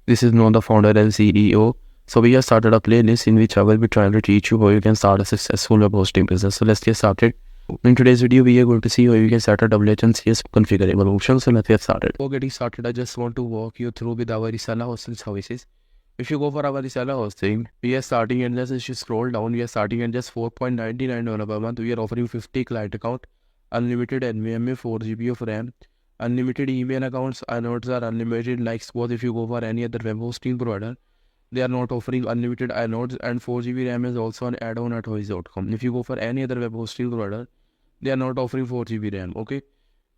This is not the founder and CEO. So we have started a playlist in which I will be trying to teach you how you can start a successful web hosting business. So let's get started. In today's video, we are going to see how you can start a WHMCS configurable option. So let's get started. Before getting started, I just want to walk you through with our reseller hosting services. If you go for our reseller hosting, we are starting and just if you scroll down, we are starting at just $4.99 per month. We are offering 50 client account, unlimited NVMe, 4 GB of RAM, unlimited email accounts. Nodes are unlimited. Like suppose if you go for any other web hosting provider, they are not offering unlimited inodes, and 4 GB RAM is also an add-on at Hoyist.com. If you go for any other web hosting provider, they are not offering 4 GB RAM. Okay.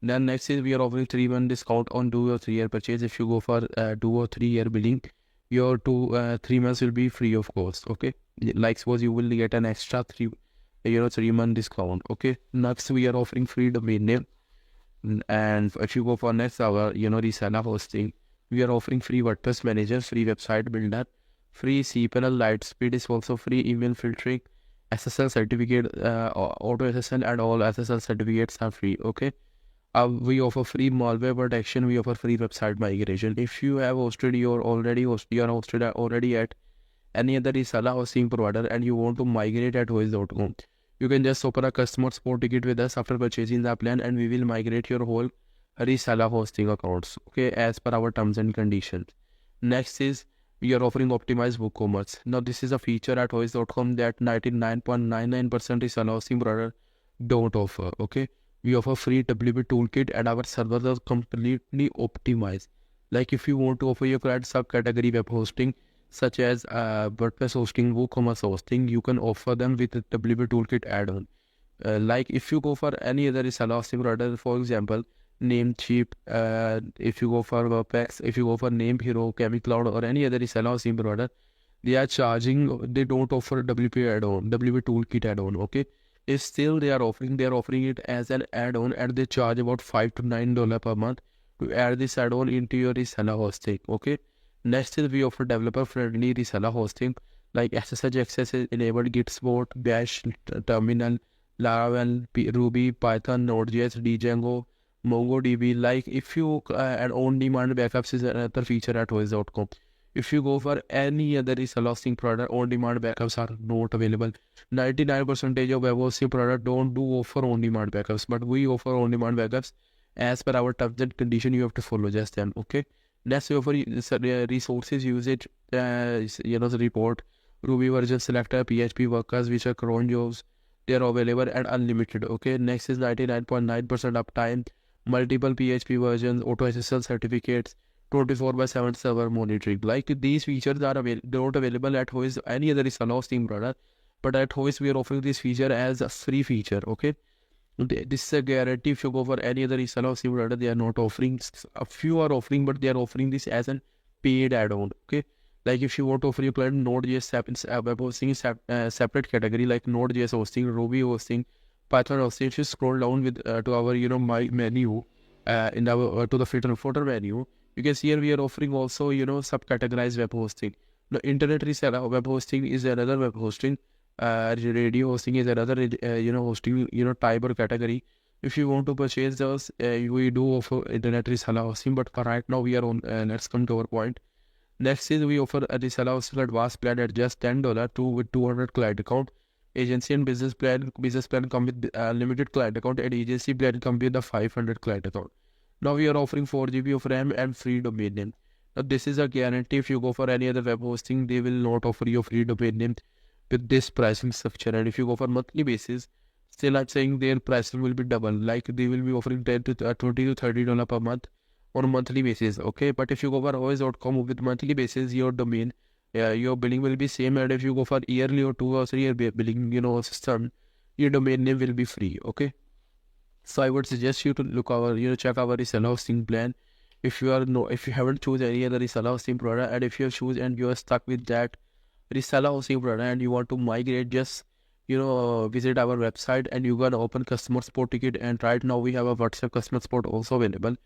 Then next is we are offering 3-month discount on 2 or 3 year purchase. If you go for 2 or 3 year billing, your 3 months will be free of cost. Okay. Like suppose you will get an extra 3-month discount. Okay. Next we are offering free domain name. And if you go for next our reseller hosting, we are offering free WordPress manager, free website builder, free cPanel Lightspeed is also free, email filtering, SSL certificate, auto SSL, and all SSL certificates are free. Okay. We offer free malware protection. We offer free website migration. If you have hosted you are hosted already at any other reseller hosting provider and you want to migrate at Hoyist.com, you can just open a customer support ticket with us after purchasing the plan, and we will migrate your whole reseller hosting accounts. Okay, as per our terms and conditions. Next is we are offering optimized WooCommerce. Now this is a feature at Hoyist.com that 99.99% reseller hosting provider don't offer. Okay, we offer free WP toolkit and our servers are completely optimized. Like if you want to offer your client subcategory web hosting such as WordPress hosting, WooCommerce hosting, you can offer them with the WP toolkit add-on. Like if you go for any other reseller hosting provider, for example, Namecheap, if you go for WordPress, if you go for Name Hero, ChemiCloud, or any other reseller hosting provider, they are charging, they don't offer WP add-on, WP toolkit add-on. Okay, if still they are offering it as an add-on, and they charge about $5 to $9 per month to add this add-on into your reseller hosting. Okay. Next is we offer developer-friendly reseller hosting like SSH access is enabled, Git support, Bash, Terminal, Laravel, Ruby, Python, Node.js, Django, MongoDB. Like if you add on-demand backups is another feature at Hoyist.com. If you go for any other reseller hosting product, on-demand backups are not available. 99% of web hosting product don't do offer on-demand backups, but we offer on-demand backups as per our terms and condition. You have to follow just them. Okay. Next, we offer resources usage, the report, Ruby version selector, PHP workers, which are cron jobs. They are available and unlimited. Okay. Next is 99.9% uptime, multiple PHP versions, auto SSL certificates, 24/7 server monitoring. Like these features are not available at Hoyist any other reseller hosting product, but at Hoyist we are offering this feature as a free feature. Okay. This is a guarantee. If you go for any other reseller hosting provider, they are not offering. A few are offering, but they are offering this as a paid add-on. Okay, like if you want to offer your client Node.js web hosting is separate category like Node.js hosting, Ruby hosting, Python hosting. If you scroll down with to our my menu in our to the footer menu, you can see here we are offering also subcategorized web hosting. The internet reseller web hosting is another web hosting. Radio hosting is another hosting type or category. If you want to purchase those, we do offer internet reseller hosting, but for right now we are on let's come to our point. Next is we offer a reseller hosting advanced plan at just $10 with 200 client account. Agency and business plan come with limited client account, and agency plan come with the 500 client account. Now we are offering 4 GB of RAM and free domain name. Now this is a guarantee. If you go for any other web hosting, they will not offer you free domain name with this pricing structure. And if you go for monthly basis, still I'm saying their pricing will be double. Like they will be offering 10 to 20 to $30 per month on a monthly basis. Okay, but if you go for Hoyist.com with monthly basis, your domain, your billing will be same. And if you go for yearly or 2 or 3 year billing, system, your domain name will be free. Okay, so I would suggest you to look our, check our reseller hosting plan. If you haven't choose any other reseller hosting product, and if you choose and you are stuck with that reseller hosting product and you want to migrate, just visit our website and you can open customer support ticket. And right now we have a WhatsApp customer support also available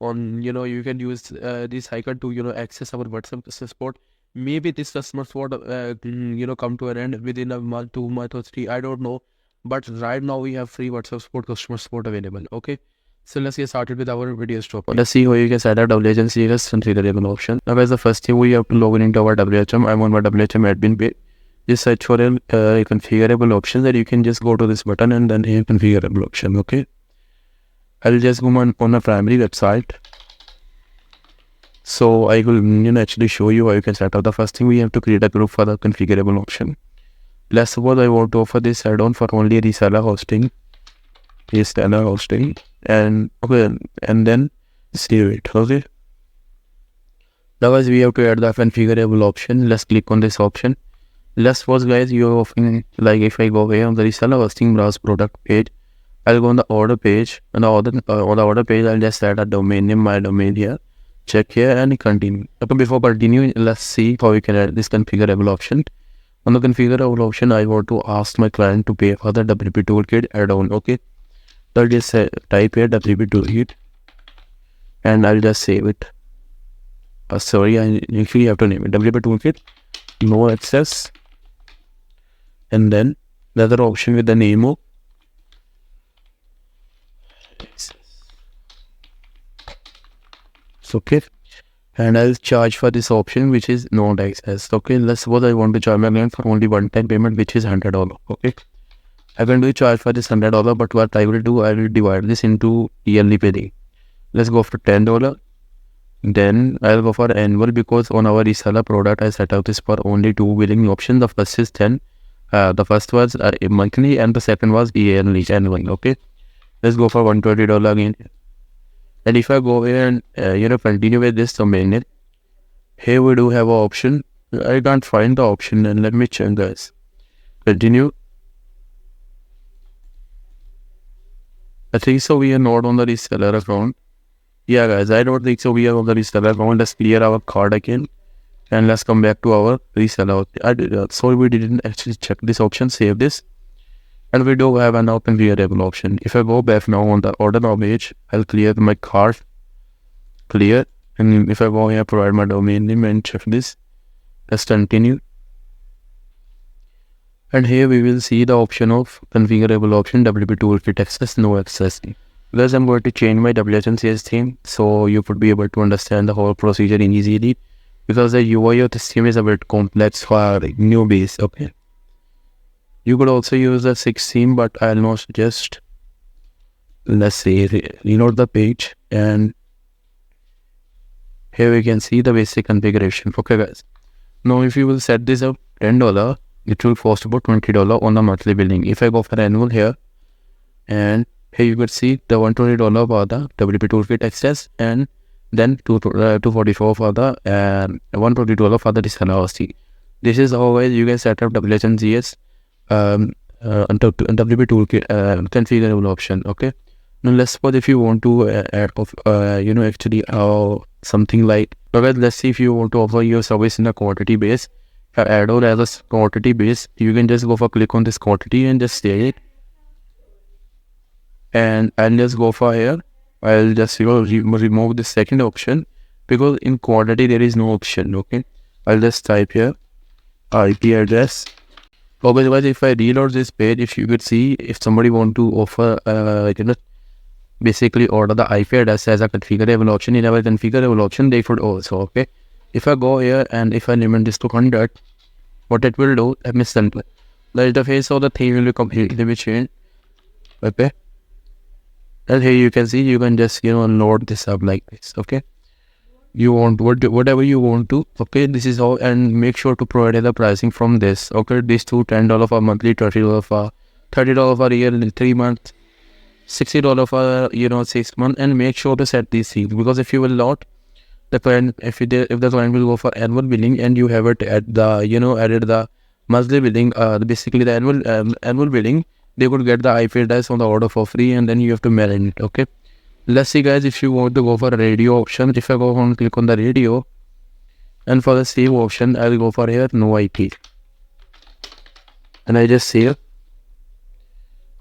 on, you can use this icon to access our WhatsApp customer support. Maybe this customer support come to an end within a month, 2 months or 3, I don't know, but right now we have free WhatsApp support customer support available. Okay, So let's get started with our video stop. Let's see how you can set up WHMCS configurable option. Now guys, the first thing we have to log in into our WHM. I'm on my WHM admin page. Just search for a configurable option that you can just go to this button and then a configurable option. Okay. I'll just go on a primary website. So I will actually show you how you can set up. The first thing we have to create a group for the configurable option. Let's suppose I want to offer this add-on for only reseller hosting. And okay, and then save it. Okay. Now guys, we have to add the configurable option. Let's click on this option. Let's suppose guys, you're offering, like if I go here on the reseller hosting browse product page, I'll go on the order page, and on the order page I'll just add a domain name, my domain here, check here and continue. Okay, before continue, let's see how we can add this configurable option. On the configurable option, I want to ask my client to pay for the WP toolkit add-on. Okay, so I'll just type here WP toolkit and I'll just save it. Sorry, I actually have to name it WP toolkit, no access, and then the other option with the name of okay, and I'll charge for this option which is not access. Okay, let's suppose I want to charge my client for only one-time payment which is $100. Okay, I can do charge for this $100, but what I will do, I will divide this into yearly paying. Let's go for $10. Then I'll go for annual, because on our reseller product I set up this for only two billing options. The first is 10. The first was monthly and the second was yearly, annual. Okay, let's go for $120 again. And if I go here and continue with this domain name, here we do have an option. I can't find the option, and let me check guys. Continue. I think so we are not on the reseller account. Yeah guys, I don't think so we are on the reseller account. Let's clear our card again and let's come back to our reseller. Sorry, we didn't actually check this option. Save this. And we do have an configurable option. If I go back now on the order now page, I'll clear my card. Clear. And if I go here, provide my domain name and check this. Let's continue. And here we will see the option of configurable option WP toolkit access, no access. Because I'm going to change my WHMCS theme, so you could be able to understand the whole procedure easily. Because the UI of this theme is a bit complex for newbies. Okay. You could also use the 6 theme, but I'll not suggest. Let's say reload the page, and here we can see the basic configuration. Okay guys, now if you will set this up $10, it will cost about $20 on the monthly billing. If I go for annual here, and here you could see the $120 for the WP toolkit access, and then $244 for the $120 for the reseller hosting. This is how guys you can set up WHMCS WP toolkit configurable option. Okay, now let's suppose if you want to add actually something like, okay, let's see if you want to offer your service in a quantity base, add on as a quantity base, you can just go for click on this quantity and just say it, and I'll just go for here. I'll just remove the second option, because in quantity there is no option. Okay, I'll just type here IP address. Otherwise, if I reload this page, if you could see, if somebody want to offer, basically order the IP address as a configurable option, in our configurable option, they could also, okay. If I go here and if I limit this to 100, what it will do, let me simple. The interface of the thing will be completely changed. Okay. And here you can see, you can just, load this up like this, okay. You want whatever you want to, okay, this is all, and make sure to provide the pricing from this, okay. These two $10 for monthly, $30 for $30 for a year, 3 months, $60 for 6 months, and make sure to set these things, because if you will not, the client, if the client will go for annual billing and you have it at the added the monthly billing, basically the annual billing, they could get the IP address on the order for free, and then you have to manage it. Okay, let's see guys, if you want to go for a radio option, if I go on click on the radio, and for the save option I'll go for here no IP, and I just save.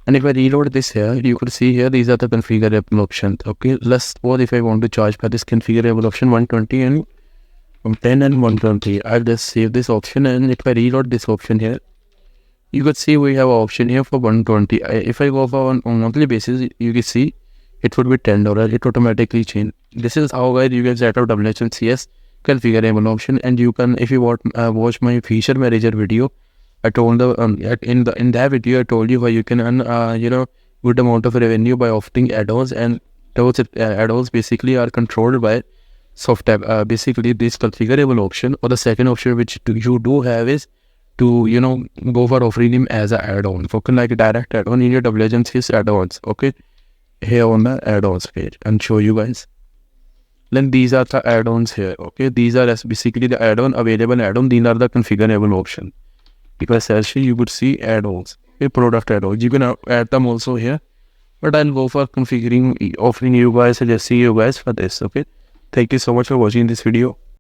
And if I reload this here, you could see here these are the configurable options. Okay, let's suppose if I want to charge for this configurable option 120 and 10 and 120, I'll just save this option, and if I reload this option here, you could see we have an option here for 120. If I go for on monthly basis, you can see it would be $10. It automatically change. This is how guys you can set up WHMCS configurable option. And you can, if you watch my feature manager video, I told in that video I told you how you can earn good amount of revenue by offering add-ons, and those add-ons basically are controlled by software. Basically this configurable option, or the second option which you do have, is to go for offering him as an add-on, okay, like a direct add-on in your WHMCS add-ons. Okay, here on the add-ons page and show you guys. Then these are the add-ons here. Okay, these are basically the add-on available add-on. These are the configurable option. If I search here, you would see add-ons. Okay, product add-ons. You can add them also here, but I'll go for offering you guys, and just see you guys for this. Okay, thank you so much for watching this video.